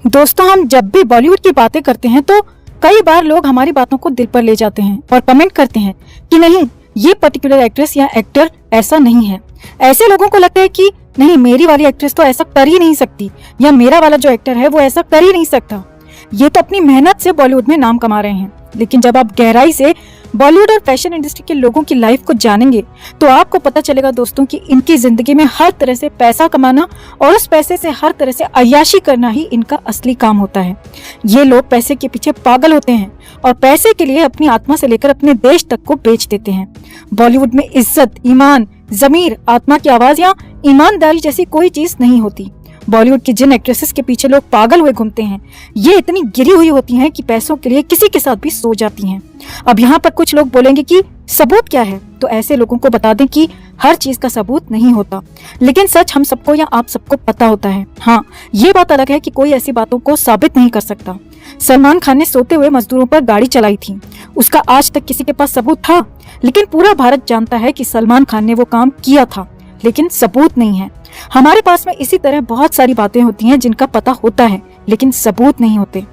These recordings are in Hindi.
दोस्तों, हम जब भी बॉलीवुड की बातें करते हैं तो कई बार लोग हमारी बातों को दिल पर ले जाते हैं और कमेंट करते हैं कि नहीं, ये पर्टिकुलर एक्ट्रेस या एक्टर ऐसा नहीं है। ऐसे लोगों को लगता है कि नहीं, मेरी वाली एक्ट्रेस तो ऐसा कर ही नहीं सकती, या मेरा वाला जो एक्टर है वो ऐसा कर ही नहीं सकता। ये तो अपनी मेहनत से बॉलीवुड में नाम कमा रहे हैं। लेकिन जब आप गहराई से बॉलीवुड और फैशन इंडस्ट्री के लोगों की लाइफ को जानेंगे तो आपको पता चलेगा दोस्तों कि इनकी जिंदगी में हर तरह से पैसा कमाना और उस पैसे से हर तरह से अय्याशी करना ही इनका असली काम होता है। ये लोग पैसे के पीछे पागल होते हैं और पैसे के लिए अपनी आत्मा से लेकर अपने देश तक को बेच देते हैं। बॉलीवुड में इज्जत, ईमान, जमीर, आत्मा की आवाज या ईमानदारी जैसी कोई चीज नहीं होती। बॉलीवुड की जिन एक्ट्रेसेस के पीछे लोग पागल हुए घूमते हैं, ये इतनी गिरी हुई होती हैं कि पैसों के लिए किसी के साथ भी सो जाती हैं। अब यहाँ पर कुछ लोग बोलेंगे कि सबूत क्या है, तो ऐसे लोगों को बता दें कि हर चीज का सबूत नहीं होता, लेकिन सच हम सबको या आप सबको पता होता है। हाँ, ये बात अलग है कि कोई ऐसी बातों को साबित नहीं कर सकता। सलमान खान ने सोते हुए मजदूरों पर गाड़ी चलाई थी, उसका आज तक किसी के पास सबूत था, लेकिन पूरा भारत जानता है कि सलमान खान ने वो काम किया था, लेकिन सबूत नहीं है। हमारे पास में इसी तरह बहुत सारी बातें होती हैं जिनका पता होता है लेकिन सबूत नहीं होते।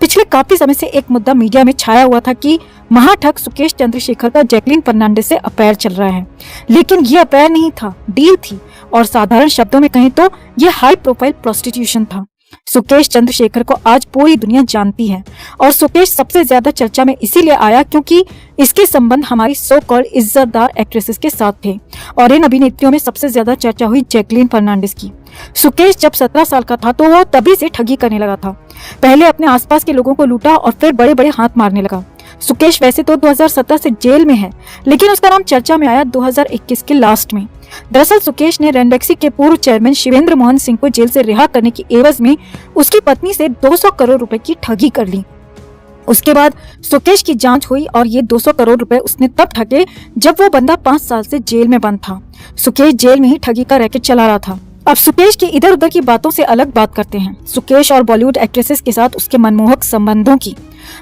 पिछले काफी समय से एक मुद्दा मीडिया में छाया हुआ था कि महाठग सुकेश चंद्रशेखर का जैकलीन फर्नांडिस से अफेयर चल रहा है, लेकिन ये अफेयर नहीं था, डील थी, और साधारण शब्दों में कहें तो ये हाई प्रोफाइल प्रोस्टिट्यूशन था। सुकेश चंद्रशेखर को आज पूरी दुनिया जानती है और सुकेश सबसे ज्यादा चर्चा में इसीलिए आया क्योंकि इसके संबंध हमारी सो कॉल्ड इज्जतदार एक्ट्रेसेस के साथ थे, और इन अभिनेत्रियों में सबसे ज्यादा चर्चा हुई जैकलीन फर्नांडिस की। सुकेश जब 17 साल का था तो वो तभी से ठगी करने लगा था। पहले अपने आसपास के लोगों को लूटा और फिर बड़े बड़े हाथ मारने लगा। सुकेश वैसे तो 2017 से जेल में है, लेकिन उसका नाम चर्चा में आया 2021 के लास्ट में। दरअसल सुकेश ने रेंडेक्सी के पूर्व चेयरमैन शिवेंद्र मोहन सिंह को जेल से रिहा करने की एवज में उसकी पत्नी से 200 करोड़ रुपए की ठगी कर ली। उसके बाद सुकेश की जांच हुई और ये 200 करोड़ रुपए उसने तब ठगे जब वो बंदा 5 साल से जेल में बंद था। सुकेश जेल में ही ठगी का रैकेट चला रहा था। अब सुकेश की इधर उधर की बातों से अलग बात करते हैं, सुकेश और बॉलीवुड एक्ट्रेसेस के साथ उसके मनमोहक संबंधों की।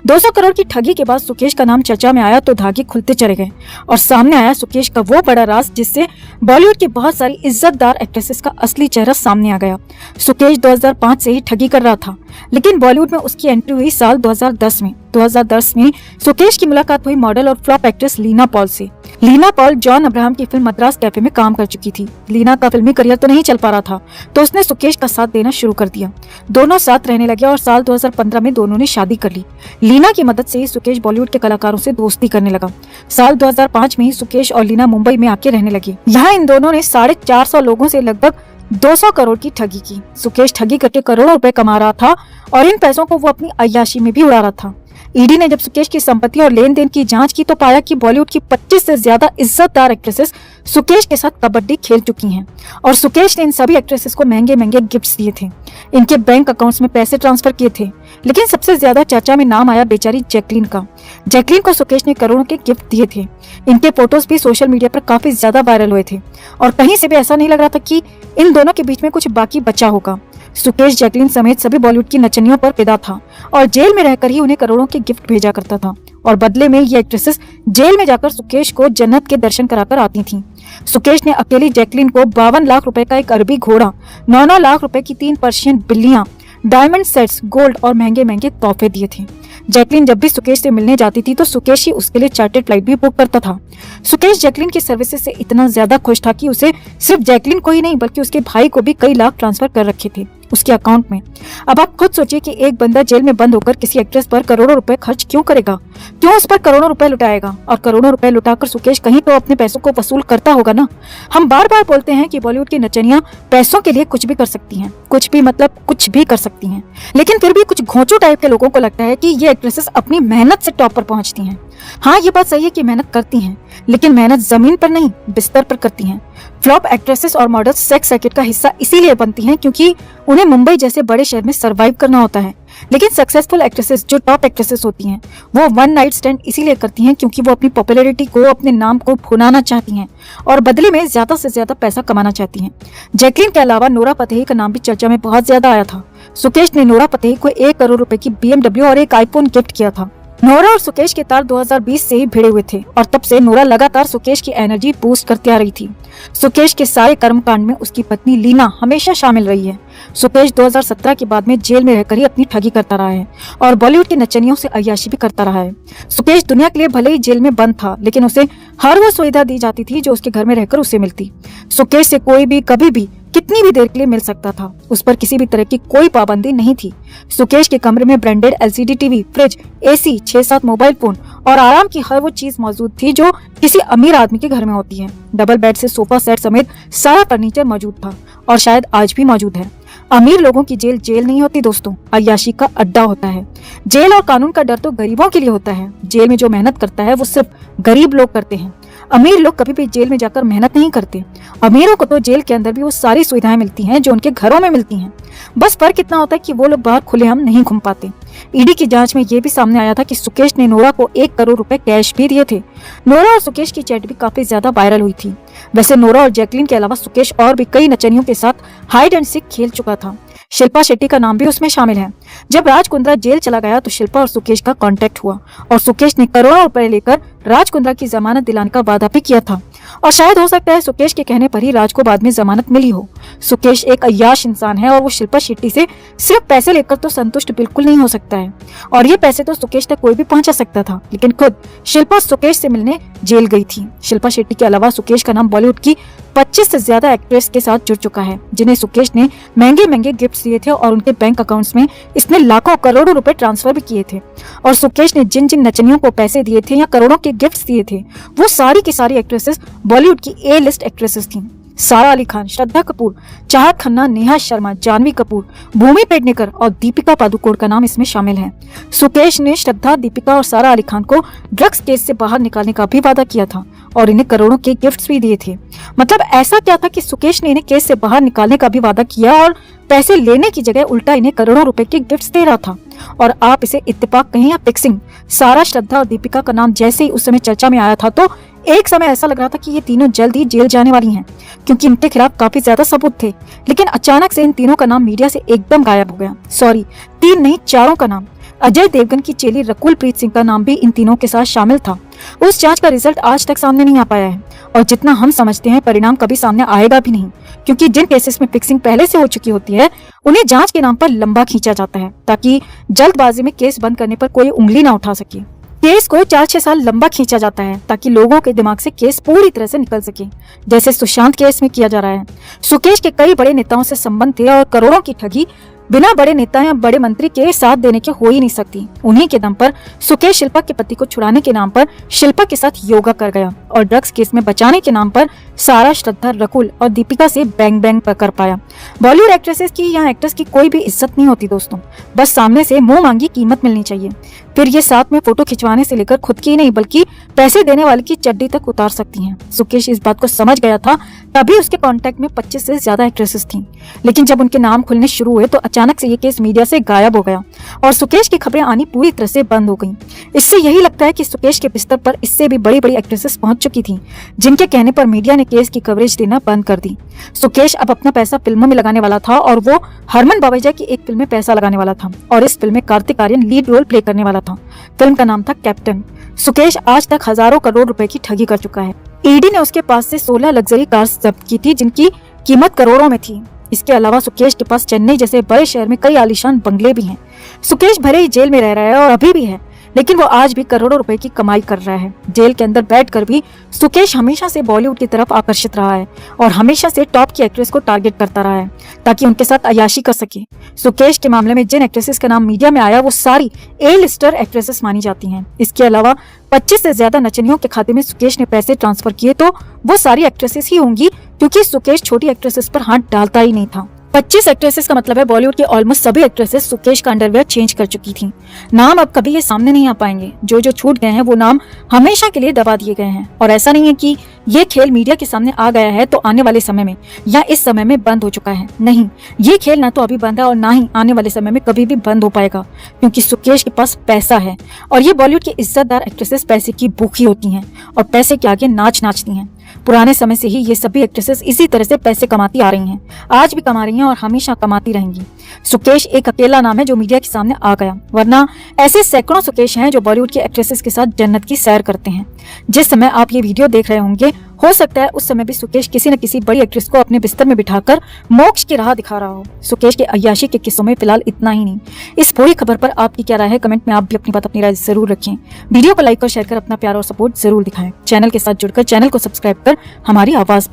200 करोड़ की ठगी के बाद सुकेश का नाम चर्चा में आया तो धागे खुलते चले गए और सामने आया सुकेश का वो बड़ा राज जिससे बॉलीवुड की बहुत सारी इज्जतदार एक्ट्रेसेस का असली चेहरा सामने आ गया। सुकेश 2005 से ही ठगी कर रहा था, लेकिन बॉलीवुड में उसकी एंट्री हुई साल 2010 में। 2010 में सुकेश की मुलाकात हुई मॉडल और फ्लॉप एक्ट्रेस लीना पॉल से। लीना पॉल जॉन अब्राहम की फिल्म मद्रास कैफे में काम कर चुकी थी। लीना का फिल्मी करियर तो नहीं चल पा रहा था, तो उसने सुकेश का साथ देना शुरू कर दिया। दोनों साथ रहने लगे और साल 2015 में दोनों ने शादी कर ली। लीना की मदद से ही सुकेश बॉलीवुड के कलाकारों से दोस्ती करने लगा। साल 2005 में ही सुकेश और लीना मुंबई में आके रहने लगे। यहाँ इन दोनों ने 450 लोगों से लगभग 200 करोड़ की ठगी की। सुकेश ठगी करके करोड़ों रुपए कमा रहा था और इन पैसों को वो अपनी अय्याशी में भी उड़ा रहा था। ईडी ने जब सुकेश की संपत्ति और लेन देन की जांच की तो पाया कि बॉलीवुड की 25 से ज्यादा इज्जतदार एक्ट्रेसेस सुकेश के साथ कबड्डी खेल चुकी हैं और सुकेश ने इन सभी एक्ट्रेसेस को महंगे महंगे गिफ्ट्स दिए थे, इनके बैंक अकाउंट्स में पैसे ट्रांसफर किए थे। लेकिन सबसे ज्यादा चर्चा में नाम आया बेचारी जैकलीन का। जैकलीन को सुकेश ने करोड़ों के गिफ्ट दिए थे। इनके फोटोज भी सोशल मीडिया पर काफी ज्यादा वायरल हुए थे और कहीं से भी ऐसा नहीं लग रहा था कि इन दोनों के बीच में कुछ बाकी बचा होगा। सुकेश जैकलीन समेत सभी बॉलीवुड की नचनियों पर फिदा था और जेल में रहकर ही उन्हें करोड़ों के गिफ्ट भेजा करता था, और बदले में ये एक्ट्रेसेस जेल में जाकर सुकेश को जन्नत के दर्शन कराकर आती थीं। सुकेश ने अकेली जैकलीन को 52 लाख रुपए का एक अरबी घोड़ा, 9 लाख रुपए की 3 पर्शियन बिल्लियां, डायमंड सेट्स, गोल्ड और महंगे महंगे तोहफे दिए थे। जैकलीन जब भी सुकेश से मिलने जाती थी तो सुकेश ही उसके लिए चार्टर्ड फ्लाइट भी बुक करता था। सुकेश जैकलीन की सर्विसेज से इतना ज्यादा खुश था कि उसे सिर्फ जैकलीन को ही नहीं बल्कि उसके भाई को भी कई लाख ट्रांसफर कर रखे थे उसके अकाउंट में। अब आप खुद सोचिए कि एक बंदा जेल में बंद होकर किसी एक्ट्रेस पर करोड़ों रुपए खर्च क्यों करेगा, क्यों उस पर करोड़ों रुपए लुटाएगा, और करोड़ों रुपए लुटाकर सुकेश कहीं तो अपने पैसों को वसूल करता होगा ना। हम बार बार बोलते हैं कि बॉलीवुड की नचनियां पैसों के लिए कुछ भी कर सकती हैं, कुछ भी मतलब कुछ भी कर सकती हैं, लेकिन फिर भी कुछ घोंचू टाइप के लोगों को लगता है कि ये एक्ट्रेसेस अपनी मेहनत से टॉप पर पहुंचती हैं। हाँ, ये बात सही है कि मेहनत करती हैं, लेकिन मेहनत जमीन पर नहीं बिस्तर पर करती हैं। फ्लॉप एक्ट्रेसेस और मॉडल्स सेक्स रैकेट का हिस्सा इसीलिए बनती हैं क्योंकि उन्हें मुंबई जैसे बड़े शहर में सरवाइव करना होता है। लेकिन सक्सेसफुल एक्ट्रेसेस जो टॉप एक्ट्रेसेस होती हैं वो वन नाइट स्टैंड इसीलिए करती हैं क्योंकि वो अपनी पॉपुलैरिटी को, अपने नाम को भुनाना चाहती हैं और बदले में ज्यादा से ज्यादा पैसा कमाना चाहती हैं। जैकलीन के अलावा नोरा फतेही का नाम भी चर्चा में बहुत ज्यादा आया था। सुकेश ने नोरा फतेही को 1 करोड़ रुपए की BMW और एक आईफोन गिफ्ट किया था। नोरा और सुकेश के तार 2020 से ही भिड़े हुए थे और तब से नोरा लगातार सुकेश की एनर्जी बूस्ट करती आ रही थी। सुकेश के सारे कर्मकांड में उसकी पत्नी लीना हमेशा शामिल रही है। सुकेश 2017 के बाद में जेल में रहकर ही अपनी ठगी करता रहा है और बॉलीवुड की नचनियों से अय्याशी भी करता रहा है। सुकेश दुनिया के लिए भले ही जेल में बंद था, लेकिन उसे हर वो सुविधा दी जाती थी जो उसके घर में रहकर उसे मिलती। सुकेश से कोई भी कभी भी कितनी भी देर के लिए मिल सकता था। उस पर किसी भी तरह की कोई पाबंदी नहीं थी। सुकेश के कमरे में branded LCD TV, fridge, AC, 6-7 mobile phone और आराम की हर वो चीज मौजूद थी जो किसी अमीर आदमी के घर में होती है। डबल बेड से सोफा सेट समेत सारा फर्नीचर मौजूद था और शायद आज भी मौजूद है। अमीर लोगों की जेल जेल नहीं होती दोस्तों, अय्याशी का अड्डा होता है। जेल और कानून का डर तो गरीबों के लिए होता है। जेल में जो मेहनत करता है वो सिर्फ गरीब लोग करते हैं। अमीर लोग कभी भी जेल में जाकर मेहनत नहीं करते। अमीरों को तो जेल के अंदर भी वो सारी सुविधाएं मिलती हैं जो उनके घरों में मिलती हैं। बस फर्क इतना होता है कि वो लोग बाहर खुलेआम नहीं घूम पाते। ईडी की जांच में ये भी सामने आया था कि सुकेश ने नोरा को 1 करोड़ रुपए कैश भी दिए थे। नोरा और सुकेश की चैट भी काफी ज्यादा वायरल हुई थी। वैसे नोरा और जैकलीन के अलावा सुकेश और भी कई नचनियों के साथ हाइड एंड सीक खेल चुका था। शिल्पा शेट्टी का नाम भी उसमें शामिल है। जब राज कुंद्रा जेल चला गया तो शिल्पा और सुकेश का कांटेक्ट हुआ और सुकेश ने करोड़ों रुपए लेकर राज कुंद्रा की जमानत दिलाने का वादा भी किया था और शायद हो सकता है सुकेश के कहने पर ही राज को बाद में जमानत मिली हो। सुकेश एक अय्याश इंसान है और वो शिल्पा शेट्टी से सिर्फ पैसे लेकर तो संतुष्ट बिल्कुल नहीं हो सकता है और ये पैसे तो सुकेश तक कोई भी पहुंचा सकता था, लेकिन खुद शिल्पा सुकेश से मिलने जेल गई थी। शिल्पा शेट्टी के अलावा सुकेश का नाम बॉलीवुड की 25 से ज्यादा एक्ट्रेस के साथ जुड़ चुका है, जिन्हें सुकेश ने महंगे महंगे गिफ्ट दिए थे और उनके बैंक अकाउंट्स में इसने लाखों करोड़ों रुपए ट्रांसफर भी किए थे। और सुकेश ने जिन जिन नचनियों को पैसे दिए थे या करोड़ों के गिफ्ट्स दिए थे वो सारी की सारी एक्ट्रेसेस बॉलीवुड की ए लिस्ट एक्ट्रेसेस थी। सारा अली खान, श्रद्धा कपूर, चाहत खन्ना, नेहा शर्मा, जानवी कपूर, भूमि पेडनेकर और दीपिका पादुकोण का नाम इसमें शामिल है। सुकेश ने श्रद्धा, दीपिका और सारा अली खान को ड्रग्स केस से बाहर निकालने का भी वादा किया था और इन्हें करोड़ों के गिफ्ट्स भी दिए थे। मतलब ऐसा क्या था कि सुकेश ने इन्हें केस से बाहर निकालने का भी वादा किया और पैसे लेने की जगह उल्टा इन्हें करोड़ों रुपए के गिफ्ट्स दे रहा था। और आप इसे इत्तेफाक कहें या फिक्सिंग, सारा, श्रद्धा और दीपिका का नाम जैसे ही उस समय चर्चा में आया था तो एक समय ऐसा लग रहा था कि ये तीनों जल्द ही जेल जाने वाली हैं, क्योंकि इनके खिलाफ काफी ज्यादा सबूत थे। लेकिन अचानक से इन तीनों का नाम मीडिया से एकदम गायब हो गया। सॉरी, 3 नहीं 4 का नाम। अजय देवगन की चेली रकुल प्रीत सिंह का नाम भी इन तीनों के साथ शामिल था। उस जांच का रिजल्ट आज तक सामने नहीं आ पाया है और जितना हम समझते हैं परिणाम कभी सामने आएगा भी नहीं, क्योंकि जिन केसेस में फिक्सिंग पहले से हो चुकी होती है उन्हें जांच के नाम पर लंबा खींचा जाता है ताकि जल्दबाजी में केस बंद करने पर कोई उंगली ना उठा सके। केस को 4-6 साल लंबा खींचा जाता है ताकि लोगों के दिमाग से केस पूरी तरह से निकल सके, जैसे सुशांत केस में किया जा रहा है। सुकेश के कई बड़े नेताओं से संबंध थे और करोड़ों की ठगी बिना बड़े नेता या बड़े मंत्री के साथ देने के हो ही नहीं सकती। उन्हीं के दम पर सुकेश शिल्पा के पति को छुड़ाने के नाम पर शिल्पा के साथ योगा कर गया और ड्रग्स केस में बचाने के नाम पर सारा, श्रद्धा, रकुल और दीपिका से बैंग बैंग कर पाया। बॉलीवुड एक्ट्रेसेस की या एक्ट्रेस की कोई भी इज्जत नहीं होती दोस्तों, बस सामने से मुंह मांगी कीमत मिलनी चाहिए। फिर ये साथ में फोटो खिंचवाने से लेकर खुद की ही नहीं बल्कि पैसे देने वाले की चड्डी तक उतार सकती हैं। सुकेश इस बात को समझ गया था, तभी उसके कांटेक्ट में 25 से ज्यादा एक्ट्रेसेस थीं। लेकिन जब उनके नाम खुलने शुरू हुए तो अचानक से ये केस मीडिया से गायब हो गया और सुकेश की खबरें आनी पूरी तरह से बंद हो गईं। इससे यही लगता है कि सुकेश के बिस्तर पर इससे भी बड़ी बड़ी एक्ट्रेसेस पहुंच चुकी थीं, जिनके कहने पर मीडिया ने केस की कवरेज देना बंद कर दी। सुकेश अब अपना पैसा फिल्मों में लगाने वाला था और वो हरमन बावेजा की एक फिल्म में पैसा लगाने वाला था और इस फिल्म में Kartik Aaryan lead role play करने वाला था। फिल्म का नाम था कैप्टन। सुकेश आज तक हजारों करोड़ रुपए की ठगी कर चुका है। ईडी ने उसके पास से 16 लग्जरी कार्स जब्त की थी जिनकी कीमत करोड़ों में थी। इसके अलावा सुकेश के पास चेन्नई जैसे बड़े शहर में कई आलीशान बंगले भी हैं। सुकेश भले ही जेल में रह रहा है और अभी भी है, लेकिन वो आज भी करोड़ों रुपए की कमाई कर रहा है। जेल के अंदर बैठकर भी सुकेश हमेशा से बॉलीवुड की तरफ आकर्षित रहा है और हमेशा से टॉप की एक्ट्रेस को टारगेट करता रहा है ताकि उनके साथ अय्याशी कर सके। सुकेश के मामले में जिन एक्ट्रेसेस का नाम मीडिया में आया वो सारी ए लिस्टर एक्ट्रेसेस मानी जाती हैं। इसके अलावा 25 से ज्यादा नचनियों के खाते में सुकेश ने पैसे ट्रांसफर किए तो वो सारी एक्ट्रेसेस ही होंगी, क्योंकि सुकेश छोटी एक्ट्रेसेस पर हाथ डालता ही नहीं था। 25 एक्ट्रेसेस का मतलब है बॉलीवुड की ऑलमोस्ट सभी एक्ट्रेसेस सुकेश का अंडरवेयर चेंज कर चुकी थीं। नाम अब कभी ये सामने नहीं आ पाएंगे। जो जो छूट गए हैं वो नाम हमेशा के लिए दबा दिए गए हैं और ऐसा नहीं है कि ये खेल मीडिया के सामने आ गया है तो आने वाले समय में या इस समय में बंद हो चुका है। नहीं, ये खेल ना तो अभी बंद है और ना ही आने वाले समय में कभी भी बंद हो पाएगा, क्योंकि सुकेश के पास पैसा है और ये बॉलीवुड की इज्जतदार एक्ट्रेसेस पैसे की भूखी होती हैं और पैसे के आगे नाचती हैं। पुराने समय से ही ये सभी एक्ट्रेसेस इसी तरह से पैसे कमाती आ रही हैं, आज भी कमा रही हैं और हमेशा कमाती रहेंगी। सुकेश एक अकेला नाम है जो मीडिया के सामने आ गया, वरना ऐसे सैकड़ों सुकेश हैं जो बॉलीवुड की एक्ट्रेसेस के साथ जन्नत की सैर करते हैं। जिस समय आप ये वीडियो देख रहे होंगे, हो सकता है उस समय भी सुकेश किसी न किसी बड़ी एक्ट्रेस को अपने बिस्तर में बिठाकर मोक्ष की राह दिखा रहा हो। सुकेश के अय्याशी के किस्सों में फिलहाल इतना ही नहीं। इस पूरी खबर पर आपकी क्या राय है? कमेंट में आप भी अपनी राय जरूर रखें। वीडियो को लाइक और शेयर कर अपना प्यार और सपोर्ट जरूर दिखाएं। चैनल के साथ जुड़कर चैनल को सब्सक्राइब कर हमारी आवाज बने।